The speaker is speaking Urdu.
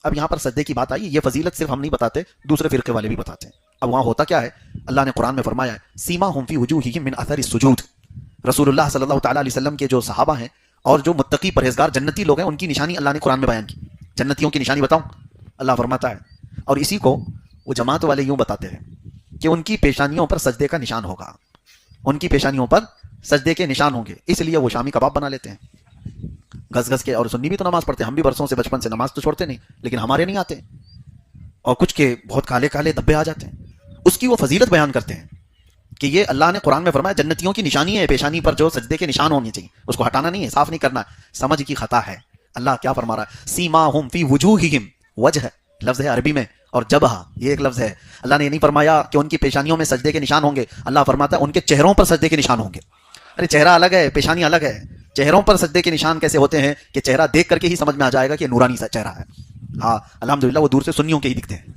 اب یہاں پر سجدے کی بات آئی، یہ فضیلت صرف ہم نہیں بتاتے، دوسرے فرقے والے بھی بتاتے ہیں۔ اب وہاں ہوتا کیا ہے، اللہ نے قرآن میں فرمایا ہے سیماہم فی وجوہہم من اثر السجود، رسول اللہ صلی اللہ تعالیٰ علیہ وسلم کے جو صحابہ ہیں اور جو متقی پرہیزگار جنتی لوگ ہیں، ان کی نشانی اللہ نے قرآن میں بیان کی۔ جنتیوں کی نشانی بتاؤں، اللہ فرماتا ہے، اور اسی کو وہ جماعت والے یوں بتاتے ہیں کہ ان کی پیشانیوں پر سجدے کا نشان ہوگا، ان کی پیشانیوں پر سجدے کے نشان ہوں گے، اس لیے وہ شامی کباب بنا لیتے ہیں گھس گھس کے۔ اور سنی بھی تو نماز پڑھتے ہیں، ہم بھی برسوں سے بچپن سے نماز تو چھوڑتے نہیں، لیکن ہمارے نہیں آتے، اور کچھ کے بہت کالے کالے دھبے آ جاتے ہیں۔ اس کی وہ فضیلت بیان کرتے ہیں کہ یہ اللہ نے قرآن میں فرمایا جنتیوں کی نشانی ہے، پیشانی پر جو سجدے کے نشان ہونے چاہیے، اس کو ہٹانا نہیں ہے، صاف نہیں کرنا ہے، سمجھ کی خطا ہے۔ اللہ کیا فرما رہا ہے، سیماہم فی وجوہہم، وجہ لفظ ہے عربی میں، اور جبہ یہ ایک لفظ ہے۔ اللہ نے یہ نہیں فرمایا کہ ان کی پیشانیوں میں سجدے کے نشان ہوں گے، اللہ فرماتا ہے ان کے چہروں پر سجدے کے نشان ہوں گے۔ ارے چہرہ الگ ہے، پیشانی الگ ہے، چہروں پر سجدے کے نشان کیسے ہوتے ہیں کہ چہرہ دیکھ کر کے ہی سمجھ میں آ جائے گا کہ نورانی سا چہرہ ہے۔ ہاں الحمدللہ وہ دور سے سنیوں کے ہی دکھتے ہیں۔